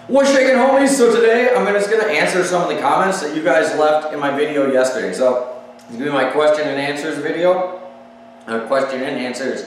What's shaking, homies? So today I'm just gonna answer some of the comments that you guys left in my video yesterday. So it's gonna be my question and answers video, question and answers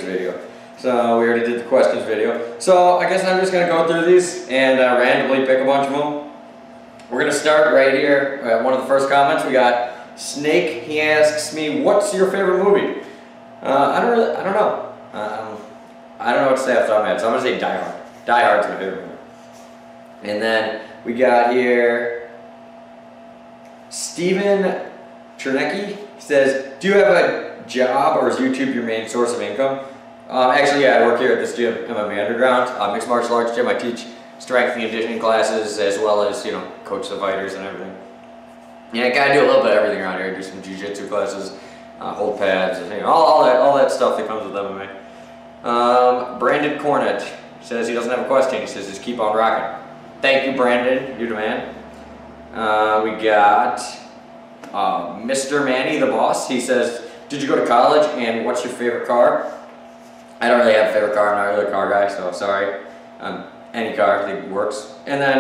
video. So we already did the questions video. So I guess I'm just gonna go through these and randomly pick a bunch of them. We're gonna start right here at one of the first comments. We got Snake. He asks me, "What's your favorite movie?" I don't know. I don't know what to say off the top of my head. So I'm gonna say Die Hard. Die Hard's my favorite movie. And then we got here Steven Chernecki. He says, "Do you have a job or is YouTube your main source of income?" Actually, yeah, I work here at this gym, MMA Underground, mixed martial arts gym. I teach strength and conditioning classes as well as, you know, coach the fighters and everything. Yeah, I gotta do a little bit of everything around here. Do some jiu-jitsu classes, hold pads, and, you know, all that stuff that comes with MMA. Brandon Cornett says he doesn't have a question. He says just keep on rocking. Thank you, Brandon. You're the man. We got Mr. Manny, the boss. He says, "Did you go to college and what's your favorite car?" I don't really have a favorite car. I'm not really a car guy, so sorry. Any car, I think works. And then,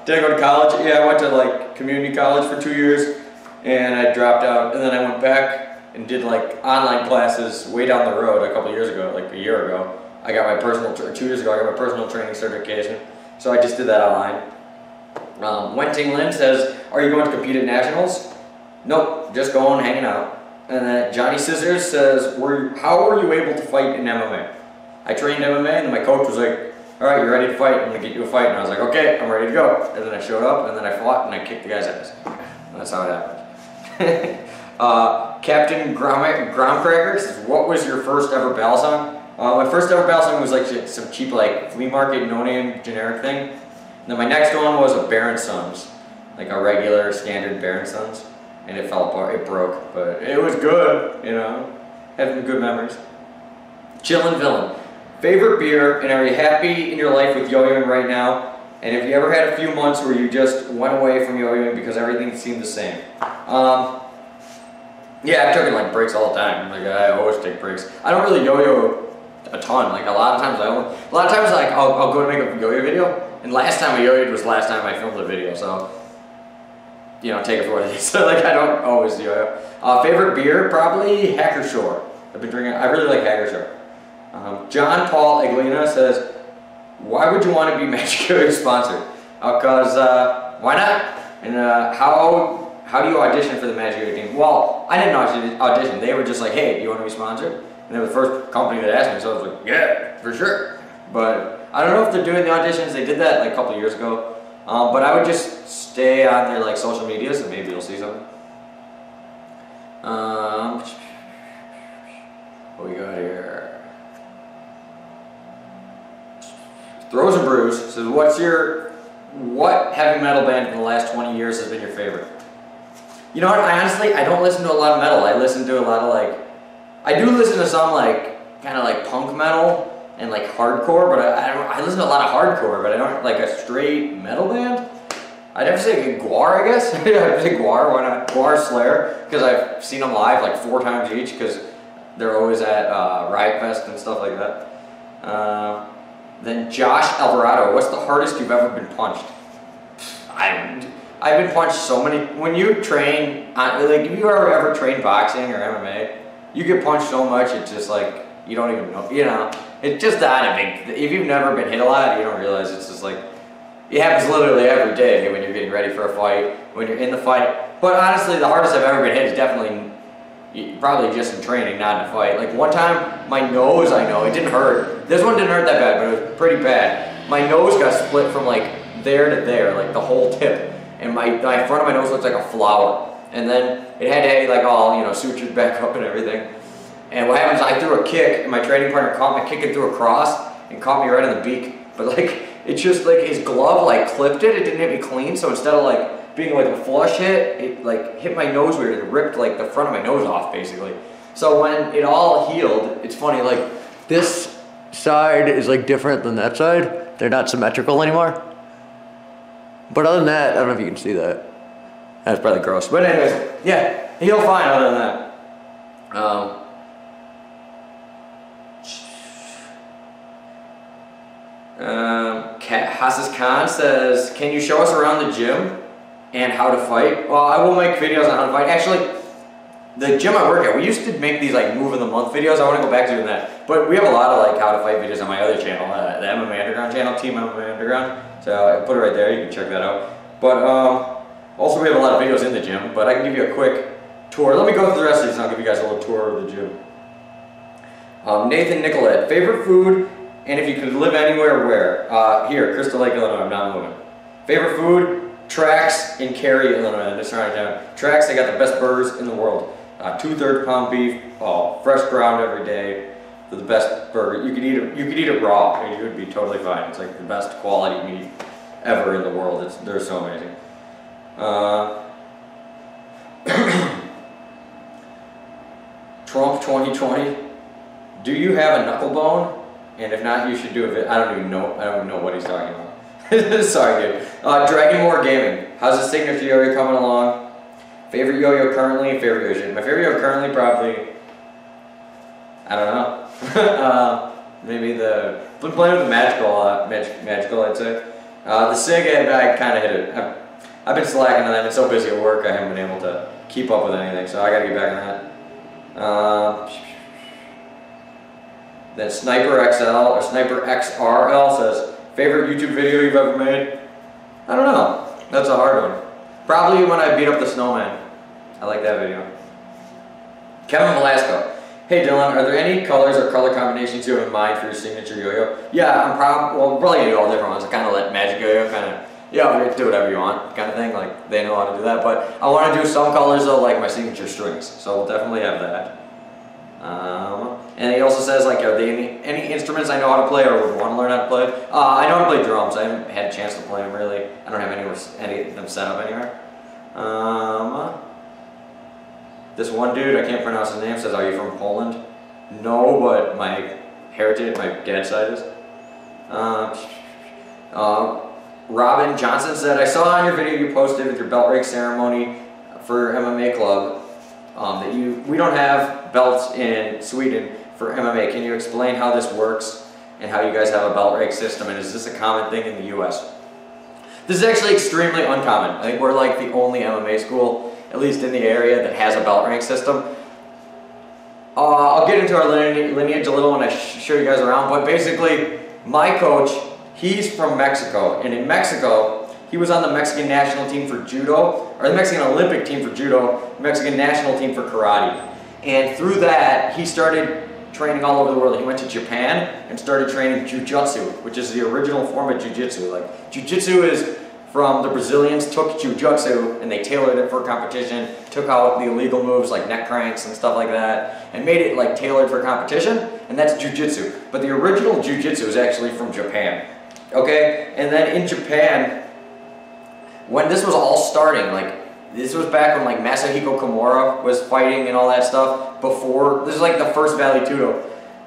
did I go to college? Yeah, I went to like community college for 2 years, and I dropped out. And then I went back and did like online classes way down the road a couple years ago, like a year ago. I got my 2 years ago. I got my personal training certification. So I just did that online. Wenting Lin says, "Are you going to compete at nationals?" Nope, just going, hanging out. And then Johnny Scissors says, "How were you able to fight in MMA?" I trained MMA, and then my coach was like, "All right, you're ready to fight. I'm gonna get you a fight." And I was like, "Okay, I'm ready to go." And then I showed up, and then I fought, and I kicked the guy's ass. And that's how it happened. Captain Gromcracker says, "What was your first ever battle song?" My first ever battle song was like some cheap like flea market no-name generic thing. And then my next one was a Baron Sons, like a regular standard Baron Sons, and it fell apart. It broke, but it was good. You know, had some good memories. Chillin' Villain. Favorite beer, and are you happy in your life with yo-yoing right now? And have you ever had a few months where you just went away from yo-yoing because everything seemed the same? Yeah, I've taken like breaks all the time. Like I always take breaks. I don't really yo-yo a ton. Like a lot of times like I'll go to make a yo-yo video, and last time I yo-yoed was last time I filmed the video. So you know, take it for what it is. So like I don't always yo-yo. Favorite beer, probably Hacker Shore. I've been drinking. I really like Hacker Shore. John Paul Aglina says, "Why would you want to be Magic Yo-Yo sponsored?" Cause why not? And how do you audition for the Magic Yo-Yo team? Well, I didn't audition. They were just like, "Hey, do you want to be sponsored?" And they were the first company that asked me, so I was like, "Yeah, for sure." But I don't know if they're doing the auditions. They did that like a couple of years ago. But I would just stay on their like social medias, and maybe you'll see something. What we got here? Throws and Brews says, "What heavy metal band in the last 20 years has been your favorite?" You know what? I don't listen to a lot of metal. I listen to a lot of like, I do listen to some like kind of like punk metal and like hardcore, but I listen to a lot of hardcore, but I don't like a straight metal band. I'd have to say Gwar, I guess. I'd say Gwar. Why not? Gwar Slayer, because I've seen them live like 4 times each, because they're always at Riot Fest and stuff like that. Then Josh Alvarado, "What's the hardest you've ever been punched?" I've been punched so many. When you train, like if you ever trained boxing or MMA, you get punched so much it's just like you don't even know. You know, it's just that a big. If you've never been hit a lot, you don't realize it's just like it happens literally every day when you're getting ready for a fight, when you're in the fight. But honestly, the hardest I've ever been hit is definitely probably just in training, not in a fight. Like one time, my nose, I know, it didn't hurt. This one didn't hurt that bad, but it was pretty bad. My nose got split from like there to there, like the whole tip. And my front of my nose looks like a flower. And then it had to like all, you know, sutured back up and everything. And what happens, I threw a kick, and my training partner caught me kicking through a cross and caught me right in the beak. But like, it's just like his glove like clipped it. It didn't hit me clean. So instead of like being like a flush hit, it like hit my nose weird and ripped like the front of my nose off basically. So when it all healed, it's funny, like this side is like different than that side. They're not symmetrical anymore. But other than that, I don't know if you can see that. That's probably gross. But anyways, yeah, he'll fine other than that. Hasses Khan says, can you show us around the gym and how to fight? Well, I will make videos on how to fight. Actually, the gym I work at, we used to make these like move of the month videos. I want to go back to doing that. But we have a lot of like how to fight videos on my other channel, the MMA Underground channel, Team MMA Underground. So I put it right there, you can check that out. But also we have a lot of videos in the gym, but I can give you a quick tour. Let me go through the rest of these and I'll give you guys a little tour of the gym. Nathan Nicolette, favorite food, and if you could live anywhere, where? Here, Crystal Lake, Illinois, I'm not moving. Favorite food, Tracks in Cary, Illinois, this surrounding town. Tracks, they got the best burgers in the world. 2/3 pound beef, fresh ground every day. They're the best burger. You could eat it raw, and you would be totally fine. It's like the best quality meat ever in the world. They're so amazing. Trump 2020. Do you have a knuckle bone? And if not, you should do it. I don't even know what he's talking about. Sorry, dude. Dragon War Gaming. How's the signature yo-yo coming along? Favorite yo-yo currently? Favorite yo-yo. My favorite yo-yo currently probably, I don't know. Maybe been playing with the Magical a lot. Magical, I'd say. The SIG, I kind of hit it. I've been slacking on that. I've been so busy at work, I haven't been able to keep up with anything, so I gotta get back on that. Then Sniper XL, or Sniper XRL says, favorite YouTube video you've ever made? I don't know. That's a hard one. Probably when I beat up the snowman. I like that video. Kevin Velasco. Hey Dylan, are there any colors or color combinations you have in mind for your signature yo-yo? Yeah, we're probably gonna do all different ones. I kind of let Magic Yo-Yo kind of, yeah, do whatever you want kind of thing. Like, they know how to do that. But I want to do some colors though, like my signature strings. So we'll definitely have that. And he also says, like, are there any instruments I know how to play or would want to learn how to play? I know how to play drums. I haven't had a chance to play them really. I don't have any of them set up anywhere. This one dude, I can't pronounce his name, says, are you from Poland? No, but my heritage, my dad's side is. Robin Johnson said, I saw on your video you posted with your belt rake ceremony for MMA club that we don't have belts in Sweden for MMA. Can you explain how this works and how you guys have a belt rake system, and is this a common thing in the US? This is actually extremely uncommon. I think we're like the only MMA school, at least in the area, that has a belt rank system. I'll get into our lineage a little when I show you guys around, but basically my coach, he's from Mexico, and in Mexico he was on the Mexican national team for judo, or the Mexican Olympic team for judo, Mexican national team for karate. And through that he started training all over the world. He went to Japan and started training jiu-jitsu, which is the original form of jiu-jitsu. Like, jiu-jitsu is from the Brazilians, took jiu-jitsu and they tailored it for competition, took out the illegal moves like neck cranks and stuff like that, and made it like tailored for competition, and that's jiu-jitsu. But the original jiu-jitsu is actually from Japan, okay? And then in Japan, when this was all starting, like, this was back when like Masahiko Kimura was fighting and all that stuff, before, this is like the first Valley Tudo,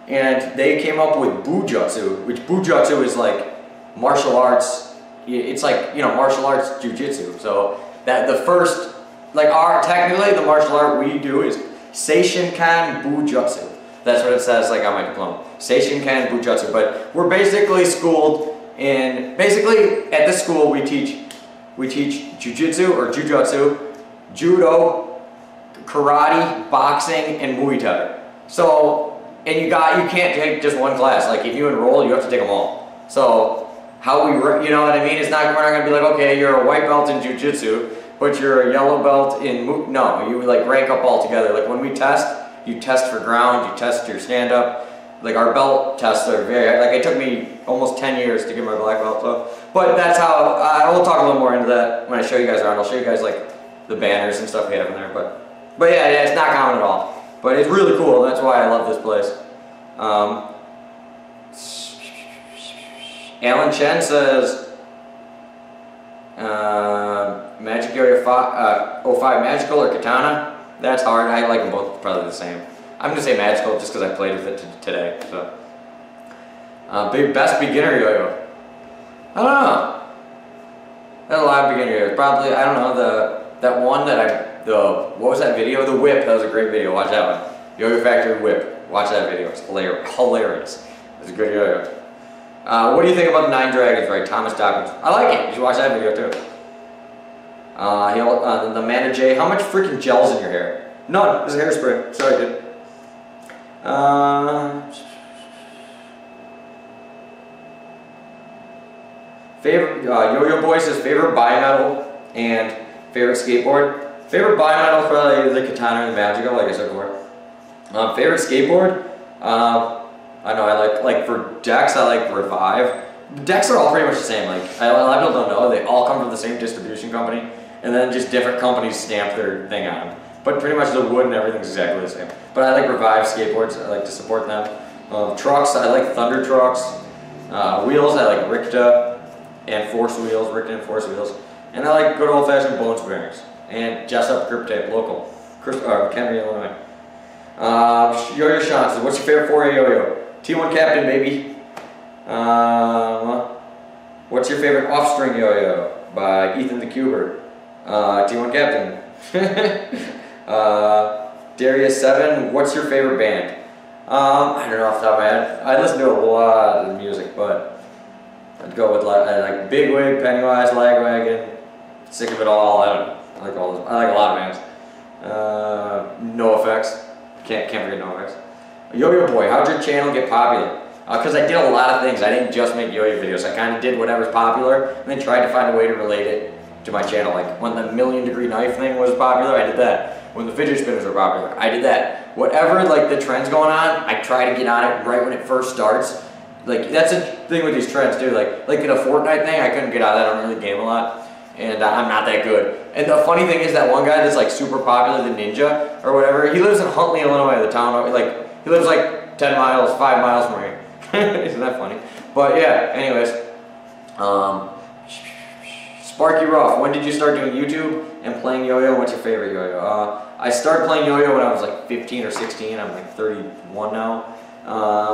and they came up with Bujutsu, which Bujutsu is like martial arts. It's like, you know, martial arts jiu-jitsu. So that the first, like, technically the martial art we do is Seishinkan Bujutsu. That's what it says like on my diploma. Seishinkan Bujutsu. But we're basically schooled in, basically at this school we teach jiu-jitsu or jujutsu, judo, karate, boxing, and Muay Thai. So, and you can't take just one class. Like, if you enroll, you have to take them all. So how we, you know what I mean? We're not gonna be like, okay, you're a white belt in jiu-jitsu, but you're a yellow belt in no, you like rank up all together. Like when we test, you test for ground, you test your stand-up. Like our belt tests are very, like it took me almost 10 years to get my black belt, so. But that's how, I will talk a little more into that when I show you guys around. I'll show you guys like the banners and stuff we have in there, but yeah, it's not common at all. But it's really cool, that's why I love this place. Alan Chen says, Magic Area 05 Magical or Katana? That's hard. I like them both probably the same. I'm going to say Magical just because I played with it today. So, best beginner yo-yo. I don't know. There's a lot of beginner yo-yos. Probably, I don't know, that one that what was that video? The whip. That was a great video. Watch that one. Yo-Yo Factory whip. Watch that video. It's hilarious. It's a good yo-yo. What do you think about the Nine Dragons, right? Thomas Dawkins. I like it. You should watch that video too. The Amanda J. How much freaking gel's in your hair? None. This is hairspray. Sorry, dude. Favorite Yo-Yo Boy says favorite bimetal and favorite skateboard. Favorite bimetal is probably the Katana and the Magical, like I said before. Favorite skateboard. I know I like for decks I like Revive. Decks are all pretty much the same. Like a lot of people don't know, they all come from the same distribution company, and then just different companies stamp their thing on them. But pretty much the wood and everything's exactly the same. But I like Revive skateboards. I like to support them. Trucks, I like Thunder trucks. Wheels, I like Ricta and Force wheels, Ricta and Force wheels. And I like good old-fashioned Bones bearings and Jessup grip tape, local, Henry, Illinois. Yo-Yo Sean says, what's your favorite 4A yo-yo? T1 Captain, baby. What's your favorite off-string yo-yo? By Ethan the Cuber. T1 Captain. Darius7, what's your favorite band? I don't know off the top of my head. I listen to a lot of music, but I'd go with like Bigwig, Pennywise, Lagwagon, Sick of It All. I don't know. I like all those. I like a lot of bands. NoFX. Can't forget NoFX. Yo-Yo Boy, how'd your channel get popular? Because I did a lot of things. I didn't just make yo-yo videos. I kind of did whatever's popular and then tried to find a way to relate it to my channel. Like when the million degree knife thing was popular, I did that. When the fidget spinners were popular, I did that. Whatever like the trend's going on, I try to get on it right when it first starts. Like that's the thing with these trends too. Like in a Fortnite thing, I couldn't get out of that. I don't really game a lot, and I'm not that good. And the funny thing is that one guy that's like super popular, the Ninja or whatever, he lives in Huntley, Illinois, the town. Like he lives like 10 miles, 5 miles from here. Isn't that funny? But yeah. Anyways, Sparky Ruff, when did you start doing YouTube and playing yo-yo? What's your favorite yo-yo? I started playing yo-yo when I was like 15 or 16. I'm like 31 now.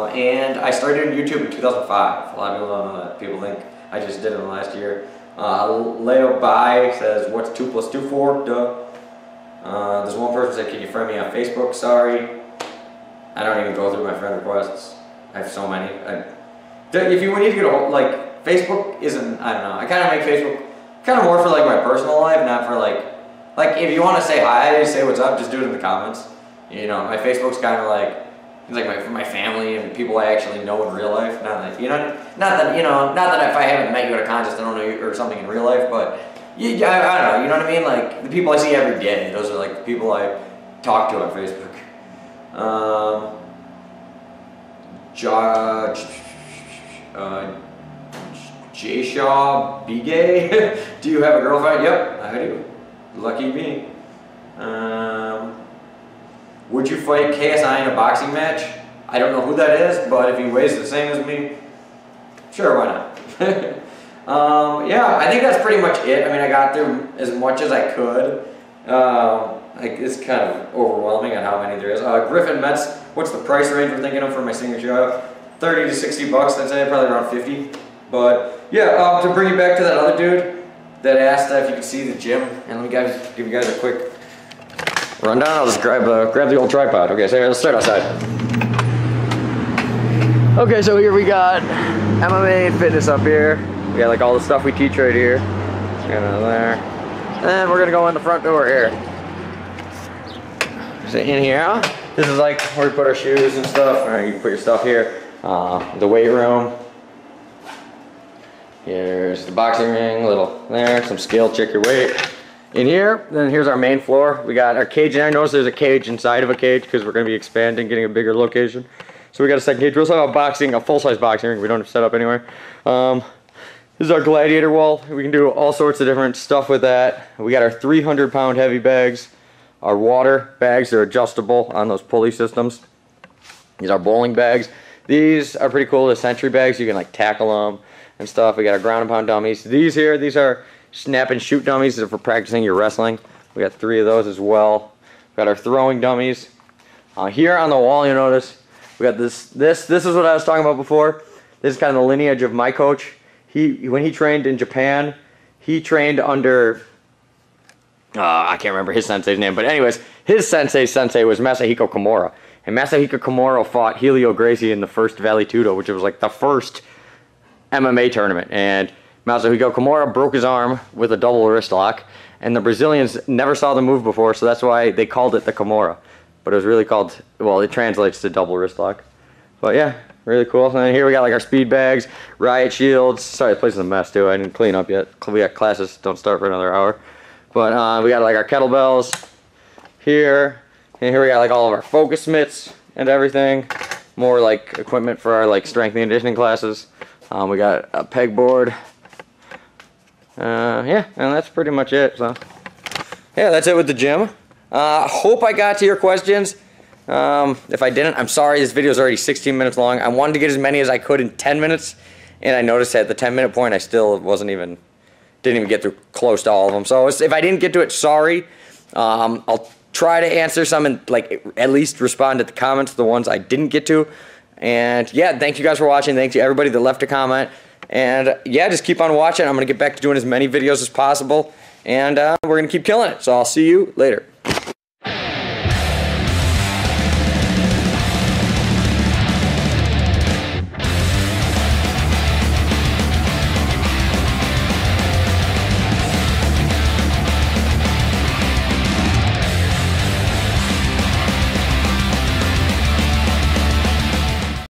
And I started doing YouTube in 2005. A lot of people don't know that. People think I just did it in the last year. Leo Bai says, what's 2 + 2 4? Duh. There's one person said, can you friend me on Facebook? Sorry. I don't even go through my friend requests. I have so many. If you need to get a like, Facebook isn't, I don't know. I kind of make Facebook kind of more for like my personal life, not for like if you want to say hi, say what's up, just do it in the comments. You know, my Facebook's kind of like, it's like for my family and people I actually know in real life. Not that, you know, not that if I haven't met you at a contest, I don't know you or something in real life, but I don't know, you know what I mean? Like the people I see every day, those are like the people I talk to on Facebook. J. Shaw Bigay, do you have a girlfriend? Yep, I do. Lucky me. Would you fight KSI in a boxing match? I don't know who that is, but if he weighs the same as me, sure, why not? Yeah, I think that's pretty much it. I mean, I got through as much as I could. Like it's kind of overwhelming on how many there is. Griffin Metz, what's the price range we're thinking of for my signature? 30 to 60 bucks. I'd say probably around 50. But yeah, to bring it back to that other dude that asked if you could see the gym, and let me give you guys a quick rundown. I'll just grab the old tripod. Okay, so let's start outside. Okay, so here we got MMA and fitness up here. We got like all the stuff we teach right here. Got there. And we're gonna go in the front door here. So in here, this is like where we put our shoes and stuff. All right, you can put your stuff here. The weight room. Here's the boxing ring, little there, some scale, check your weight. In here, then here's our main floor. We got our cage in there. Notice there's a cage inside of a cage because we're going to be expanding, getting a bigger location. So we got a second cage. We also have a full-size boxing ring. We don't have set up anywhere. This is our gladiator wall. We can do all sorts of different stuff with that. We got our 300-pound heavy bags. Our water bags are adjustable on those pulley systems. These are bowling bags. These are pretty cool. The century bags, you can like tackle them and stuff. We got our ground and pound dummies. These are snap and shoot dummies. These are for practicing your wrestling. We got 3 of those as well. We got our throwing dummies. Here on the wall, you notice we got this is what I was talking about before. This is kind of the lineage of my coach. When he trained in Japan, he trained under I can't remember his sensei's name, but anyways, his sensei was Masahiko Kimura. And Masahiko Kimura fought Helio Gracie in the first Vale Tudo, which was like the first MMA tournament, and Masahiko Kimura broke his arm with a double wrist lock, and the Brazilians never saw the move before, so that's why they called it the Kimura. But it was really called, well, it translates to double wrist lock. But yeah, really cool. And then here we got like our speed bags, riot shields. Sorry, the place is a mess too. I didn't clean up yet. We got classes, don't start for another hour. But we got like our kettlebells here. And here we got like all of our focus mitts and everything. More like equipment for our like strength and conditioning classes. We got a pegboard. Yeah, and that's pretty much it. So yeah, that's it with the gym. Hope I got to your questions. If I didn't, I'm sorry. This video is already 16 minutes long. I wanted to get as many as I could in 10 minutes, and I noticed at the 10-minute point I still didn't even get through close to all of them. So if I didn't get to it, sorry. I'll try to answer some and like at least respond to the comments, the ones I didn't get to. And yeah, thank you guys for watching. Thanks to everybody that left a comment. And yeah, just keep on watching. I'm gonna get back to doing as many videos as possible, and we're gonna keep killing it. So I'll see you later.